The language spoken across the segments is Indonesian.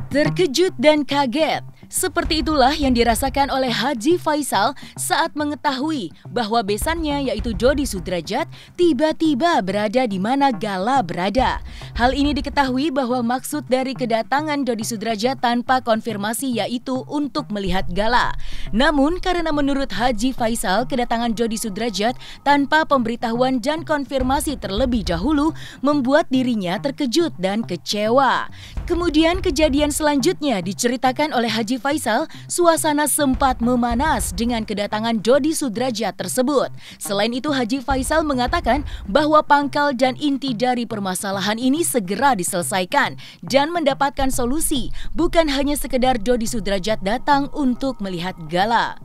Terkejut dan kaget, seperti itulah yang dirasakan oleh Haji Faisal saat mengetahui bahwa besannya yaitu Dodi Sudrajat tiba-tiba berada di mana Gala berada. Hal ini diketahui bahwa maksud dari kedatangan Dodi Sudrajat tanpa konfirmasi yaitu untuk melihat Gala. Namun karena menurut Haji Faisal kedatangan Dodi Sudrajat tanpa pemberitahuan dan konfirmasi terlebih dahulu membuat dirinya terkejut dan kecewa. Kemudian kejadian selanjutnya diceritakan oleh Haji Faisal, suasana sempat memanas dengan kedatangan Dodi Sudrajat tersebut. Selain itu, Haji Faisal mengatakan bahwa pangkal dan inti dari permasalahan ini segera diselesaikan dan mendapatkan solusi, bukan hanya sekedar Dodi Sudrajat datang untuk melihat Gala.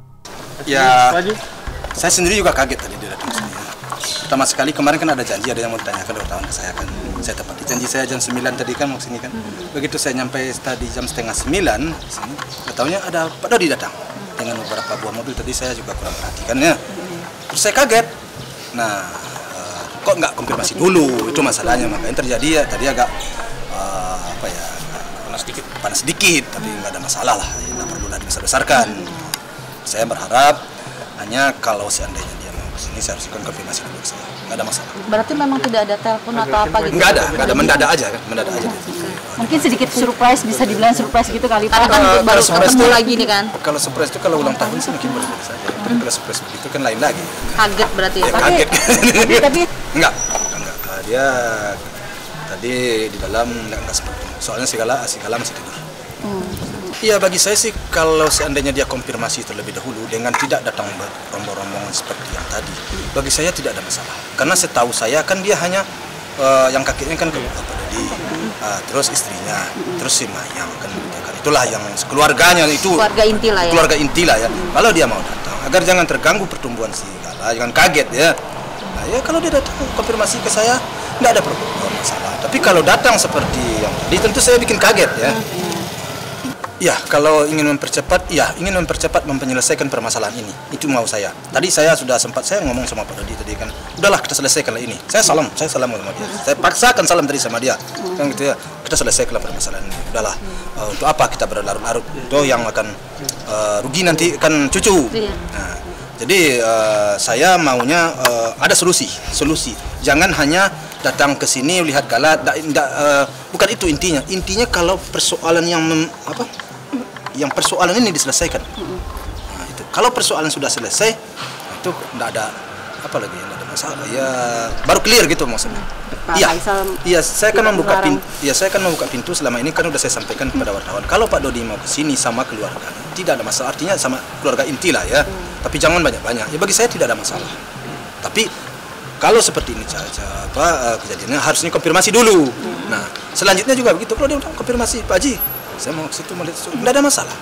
Ya, saya sendiri juga kaget tadi dia datang sini. Pertama sekali kemarin kan ada janji, ada yang mau ditanyakan wartawan ke saya kan. Saya tepati janji saya jam 9 tadi kan mau sini kan. Begitu saya nyampe tadi jam setengah 9 sini, katanya ada Pak Dodi datang dengan beberapa buah mobil. Tadi saya juga kurang perhatikan ya. Terus saya kaget. Nah, kok nggak konfirmasi dulu? Itu masalahnya, makanya terjadi ya tadi agak panas sedikit, tapi nggak ada masalah lah. Nggak perlu dibesar-besarkan. Saya berharap hanya kalau seandainya dia mau kesini, saya harus konfirmasi dulu ke saya. Nggak ada masalah. Berarti memang tidak ada telepon atau apa gitu? Nggak ada, mendadak aja kan, mendadak aja. Mungkin sedikit surprise, bisa dibilang surprise gitu kali Pak, kan baru ketemu lagi nih kan? Kalau surprise itu kalau ulang tahun sih mungkin boleh saja. Tapi kalau surprise begitu kan lain lagi. Kaget berarti ya? Kaget. Tapi Enggak. Dia tadi di dalam nggak sempat. Soalnya si Gala masih tidur. Iya, bagi saya sih kalau seandainya dia konfirmasi terlebih dahulu dengan tidak datang rombongan seperti yang tadi, bagi saya tidak ada masalah. Karena setahu saya kan dia hanya yang kakeknya kan Pak Dodi, terus istrinya, terus si Mayang kan, itulah yang keluarganya itu. Keluarga inti lah ya. Keluarga inti lah ya. Kalau dia mau datang, agar jangan terganggu pertumbuhan si Gala, jangan kaget ya. Nah, ya kalau dia datang konfirmasi ke saya, nggak ada masalah. Tapi kalau datang seperti yang tadi, tentu saya bikin kaget ya. Ya, kalau ingin mempercepat menyelesaikan permasalahan ini. Itu mau saya. Tadi saya sudah sempat ngomong sama Pak Dodi tadi kan. Udahlah kita selesaikanlah ini. Saya salam sama dia. Saya paksakan salam tadi sama dia. Kan gitu ya. Kita selesaikanlah permasalahan ini. Udahlah. Untuk apa kita berlarut-larut? Itu yang akan rugi nanti kan cucu. Nah, jadi saya maunya ada solusi. Jangan hanya datang ke sini lihat Gala, bukan itu intinya. Intinya kalau persoalan yang persoalan ini diselesaikan. Nah, itu. Kalau persoalan sudah selesai, itu tidak ada apa lagi, tidak ada masalah. Ya baru clear gitu maksudnya. Iya, saya kan membuka pintu. Ya, saya kan membuka pintu selama ini kan sudah saya sampaikan kepada wartawan. Kalau Pak Dodi mau ke sini sama keluarga, tidak ada masalah. Artinya sama keluarga inti lah ya. Tapi jangan banyak-banyak. Ya bagi saya tidak ada masalah. Tapi kalau seperti ini kejadiannya harusnya konfirmasi dulu. Nah, selanjutnya juga begitu. Kalau dia udah konfirmasi, Pak Haji, saya mau ke situ, melihat itu, tidak ada masalah.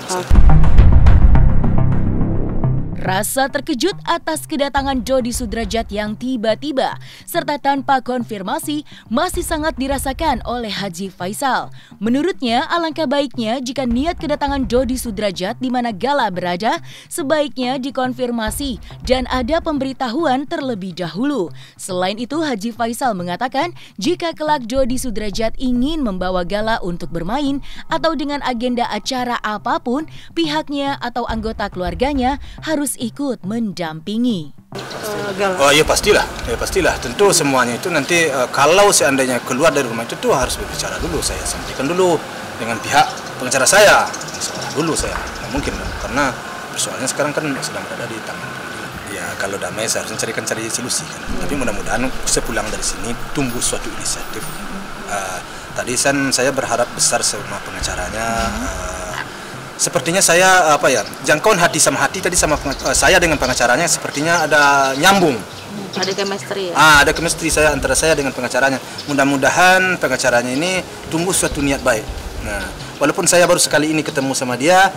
Rasa terkejut atas kedatangan Dodi Sudrajat yang tiba-tiba serta tanpa konfirmasi masih sangat dirasakan oleh Haji Faisal. Menurutnya, alangkah baiknya jika niat kedatangan Dodi Sudrajat di mana Gala berada, sebaiknya dikonfirmasi dan ada pemberitahuan terlebih dahulu. Selain itu, Haji Faisal mengatakan jika kelak Dodi Sudrajat ingin membawa Gala untuk bermain atau dengan agenda acara apapun, pihaknya atau anggota keluarganya harus ikut mendampingi. Oh iya pastilah, tentu semuanya itu nanti kalau seandainya keluar dari rumah itu tuh harus berbicara dulu, saya sampaikan dulu dengan pihak pengacara saya, dulu saya, nggak mungkin karena persoalannya sekarang kan sedang berada di tangan pengadilan. Ya kalau damai saya harus cari solusi kan, tapi mudah-mudahan sepulang dari sini tumbuh suatu inisiatif. Tadi saya berharap besar sama pengacaranya. Sepertinya saya jangkauan hati sama hati tadi sama saya dengan pengacaranya sepertinya ada nyambung. Ada chemistry ya? Ada chemistry antara saya dengan pengacaranya. Mudah-mudahan pengacaranya ini tumbuh suatu niat baik. Nah, walaupun saya baru sekali ini ketemu sama dia,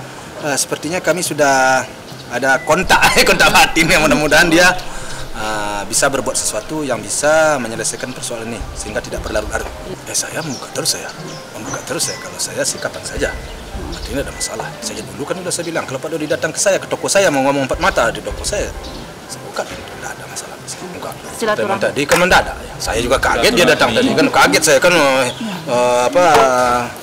sepertinya kami sudah ada kontak batin yang mudah-mudahan dia bisa berbuat sesuatu yang bisa menyelesaikan persoalan ini sehingga tidak berlarut-larut. Saya membuka terus saya kalau saya sih kapan saja. Artinya ada masalah. Saya dulu kan sudah saya bilang kalau Pak Dodi datang ke saya ke toko saya mau ngomong empat mata di toko saya buka. Enggak. Silaturahmi. Tadi kan mendadak ya. Saya juga kaget dia datang tadi kan kaget saya kan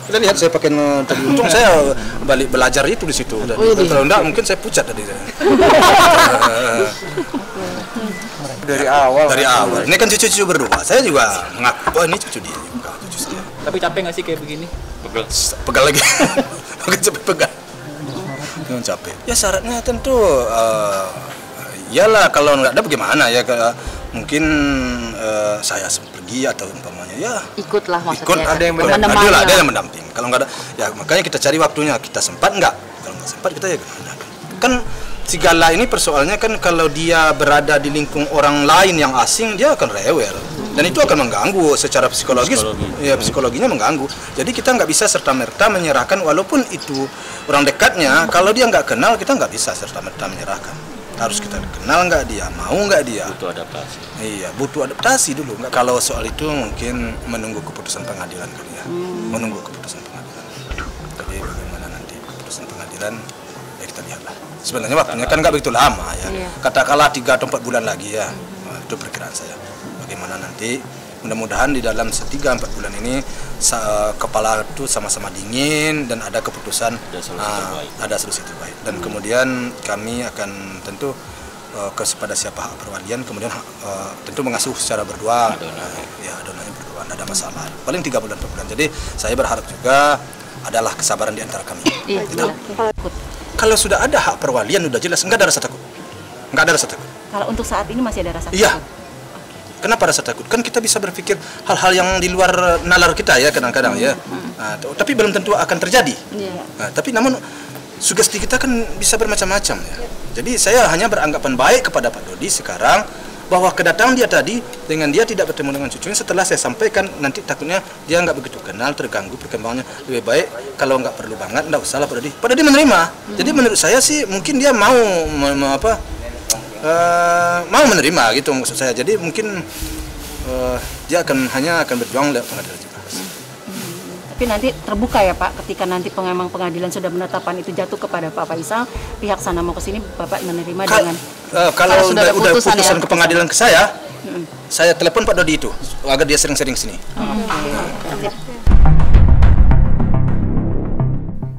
kita lihat saya pakai tadi untung saya balik belajar itu di situ. Kalau enggak mungkin saya pucat tadi saya. Dari awal. Dari awal. Ini kan cucu-cucu berdua. Saya juga mengaku bahwa ini cucu dia juga, cucu saya. Tapi capek nggak sih kayak begini? Pegal lagi. Bukan sampai pegal. Jangan capek. Ya syaratnya tentu iyalah kalau nggak ada bagaimana ya mungkin saya pergi atau umpamanya ya Ikutlah maksudnya. ikut ada yang mendamping. Kalau nggak ada ya makanya kita cari waktunya, kita sempat nggak, kalau nggak sempat kita ya gimana kan. Si Gala ini persoalannya kan kalau dia berada di lingkung orang lain yang asing dia akan rewel dan itu akan mengganggu secara psikologis. Ya psikologinya mengganggu. Jadi kita nggak bisa serta-merta menyerahkan walaupun itu orang dekatnya. Kalau dia nggak kenal kita nggak bisa serta-merta menyerahkan. Harus kita kenal nggak dia, mau nggak dia. Butuh adaptasi. Iya, butuh adaptasi dulu. Nggak, kalau soal itu mungkin menunggu keputusan pengadilan kali ya. Menunggu keputusan pengadilan. Jadi bagaimana nanti keputusan pengadilan ya kita lihatlah. Sebenarnya waktunya kan nggak begitu lama ya. Katakanlah 3 atau 4 bulan lagi ya. Nah, itu perkiraan saya. Bagaimana nanti mudah-mudahan di dalam 3-4 bulan ini kepala itu sama-sama dingin dan ada keputusan, ada solusi terbaik. Dan kemudian kami akan tentu kepada siapa hak perwalian, kemudian tentu mengasuh secara berdua. Ya adonannya berdua, tidak ada masalah. Paling 3 bulan 4 bulan. Jadi saya berharap juga adalah kesabaran di antara kami. Iya, Gitu. Kalau Kalau sudah ada hak perwalian udah jelas, nggak ada rasa takut. Nggak ada rasa takut. untuk saat ini masih ada rasa Iya. takut. Kenapa rasa takut? Kan kita bisa berpikir hal-hal yang di luar nalar kita ya kadang-kadang ya. Nah, tapi belum tentu akan terjadi. Nah, tapi namun sugesti kita kan bisa bermacam-macam ya. Jadi saya hanya beranggapan baik kepada Pak Dodi sekarang bahwa kedatangan dia tadi dengan dia tidak bertemu dengan cucunya setelah saya sampaikan nanti takutnya dia nggak begitu kenal, terganggu perkembangannya. Lebih baik kalau nggak perlu banget nggak usah lah Pak Dodi. Pak Dodi menerima. Jadi menurut saya sih mungkin dia mau menerima gitu maksud saya. Jadi mungkin dia hanya akan berjuang lewat pengadilan juga. Tapi nanti terbuka ya Pak, ketika nanti pengadilan sudah menetapkan itu jatuh kepada Pak Faisal, pihak sana mau ke sini Bapak menerima dengan kalau udah putusan putusan ya? ke pengadilan ke saya telepon Pak Dodi itu agar dia sering-sering sini.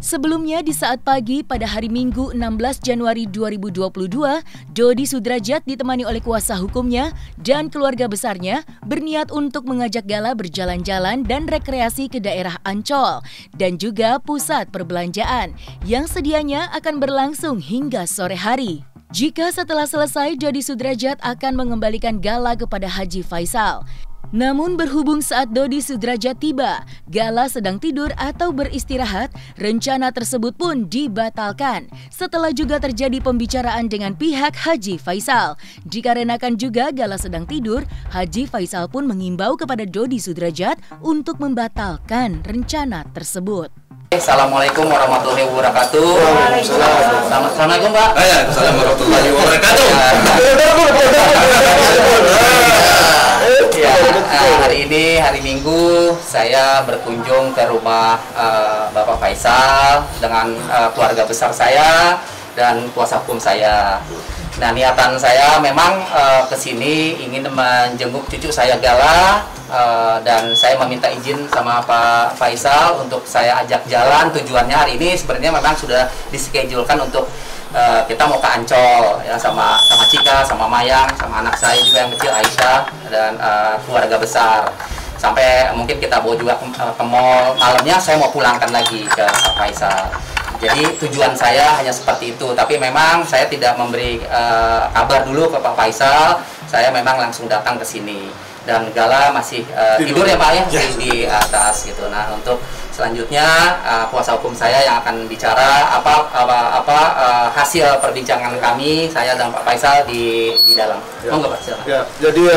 Sebelumnya di saat pagi pada hari Minggu 16 Januari 2022, Dodi Sudrajat ditemani oleh kuasa hukumnya dan keluarga besarnya berniat untuk mengajak Gala berjalan-jalan dan rekreasi ke daerah Ancol dan juga pusat perbelanjaan yang sedianya akan berlangsung hingga sore hari. Jika setelah selesai Dodi Sudrajat akan mengembalikan Gala kepada Haji Faisal. Namun berhubung saat Dodi Sudrajat tiba, Gala sedang tidur atau beristirahat, rencana tersebut pun dibatalkan. Setelah juga terjadi pembicaraan dengan pihak Haji Faisal. Dikarenakan juga Gala sedang tidur, Haji Faisal pun mengimbau kepada Dodi Sudrajat untuk membatalkan rencana tersebut. Assalamualaikum warahmatullahi wabarakatuh. Assalamualaikum Pak. Assalamualaikum warahmatullahi wabarakatuh. Ya, hari ini hari Minggu saya berkunjung ke rumah Bapak Faisal dengan keluarga besar saya dan kuasa hukum saya. Nah, niatan saya memang ke sini ingin menjenguk cucu saya Gala dan saya meminta izin sama Pak Faisal untuk saya ajak jalan. Tujuannya hari ini sebenarnya memang sudah dischedulkan untuk kita mau ke Ancol ya sama Cika, sama Mayang, sama anak saya juga yang kecil Aisyah dan keluarga besar. Sampai mungkin kita bawa juga ke mall. Malamnya saya mau pulangkan lagi ke Pak Faisal. Jadi tujuan saya hanya seperti itu. Tapi memang saya tidak memberi kabar dulu ke Pak Faisal. Saya memang langsung datang ke sini. Dan Gala masih tidur ya Pak ya di atas gitu. Nah untuk selanjutnya kuasa hukum saya yang akan bicara hasil perbincangan kami saya dan Pak Faisal di dalam. Monggo Pak silakan. Ya, jadi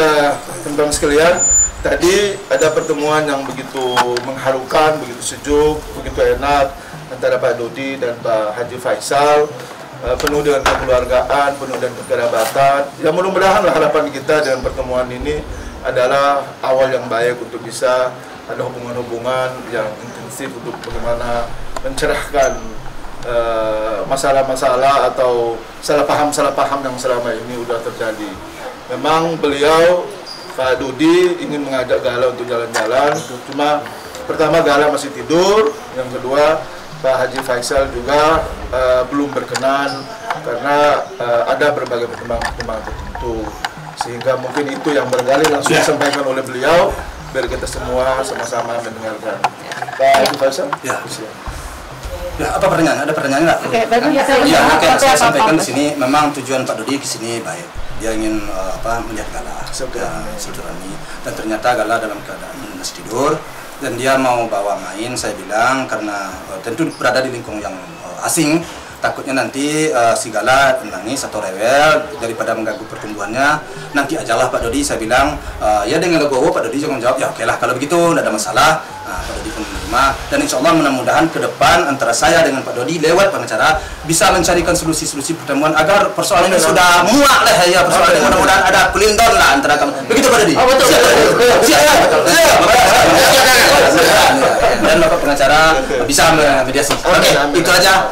teman-teman sekalian, tadi ada pertemuan yang begitu mengharukan, begitu sejuk, begitu enak antara Pak Dodi dan Pak Haji Faisal, penuh dengan kekeluargaan, penuh dengan kekerabatan. Ya mudah-mudahan harapan kita dengan pertemuan ini adalah awal yang baik untuk bisa ada hubungan-hubungan yang intensif untuk bagaimana mencerahkan masalah-masalah atau salah paham yang selama ini sudah terjadi. Memang beliau Pak Dodi ingin mengajak Gala untuk jalan-jalan, cuma pertama Gala masih tidur, yang kedua Pak Haji Faisal juga belum berkenan karena ada berbagai pertimbangan tertentu, sehingga mungkin itu yang barangkali langsung disampaikan oleh beliau biar kita semua sama-sama mendengarkan. Pak Haji Faisal? Ya. Ya, apa pertanyaan? Ada pertanyaan nggak? Oke, bagus ya. Ya, oke. Saya sampaikan di sini, memang tujuan Pak Dodi ke sini baik. Dia ingin melihat Gala, silaturahmi. Dan ternyata Gala dalam keadaan masih tidur. Dan dia mau bawa main, saya bilang, karena tentu berada di lingkungan yang asing. Takutnya nanti si Gala nangis atau rewel daripada mengganggu pertumbuhannya. Nanti ajalah Pak Dodi, saya bilang, ya dengan legowo Pak Dodi jangan jawab, ya oke lah kalau begitu, tidak ada masalah. Pak Dodi pun menerima, dan insya Allah mudah-mudahan ke depan antara saya dengan Pak Dodi lewat pengacara bisa mencarikan solusi-solusi pertemuan agar persoalan ini sudah muak lah ya, persoalan ini mudah-mudahan ada pelindung lah antara kami. Begitu Pak Dodi? Oh betul. Siap. Dan Bapak pengacara bisa mediasi. Oke, itu aja.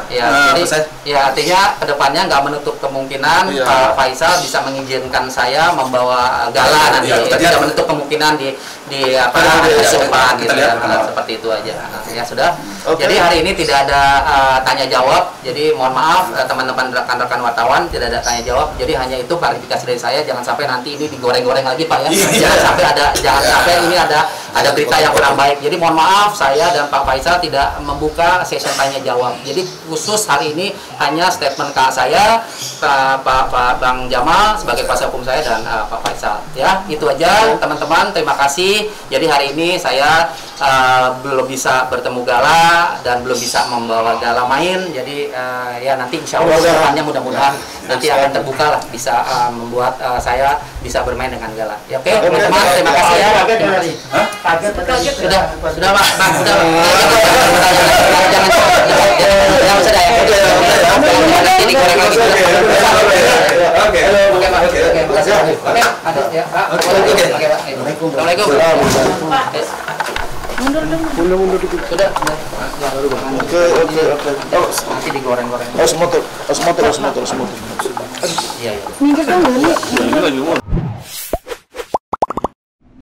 Ya, artinya kedepannya nggak menutup kemungkinan Pak Faisal bisa mengizinkan saya membawa Gala nanti. Tidak menutup kemungkinan di depan gitu kan. Seperti itu aja. Ya sudah. Jadi hari ini tidak ada tanya jawab. Jadi mohon maaf teman-teman rekan-rekan wartawan, tidak ada tanya jawab. Jadi hanya itu klarifikasi dari saya. Jangan sampai nanti ini digoreng-goreng lagi Pak ya. Jangan sampai ini ada berita yang kurang baik. Jadi mohon maaf saya dan Pak Faisal tidak membuka sesi tanya jawab. Jadi khusus hari ini hanya statement saya, Pak Bang Jamal sebagai kuasa hukum saya dan Pak Faisal. Ya, itu aja teman-teman. Terima kasih. Jadi hari ini saya belum bisa bertemu Gala dan belum bisa membawa Gala main. Jadi ya nanti insya Allah kedepannya mudah-mudahan nanti akan terbuka lah, bisa membuat saya bisa bermain dengan Gala. Ya, oke teman-teman, terima kasih ya. Terima kasih. Sudah Pak, sudah. Jangan usah ya. Ini goreng lagi. Oke. Ada ya. Assalamualaikum. Mundur. Sudah. Oke. Nanti digoreng-goreng. Harus motor. Iya. Minggir dong, Doni.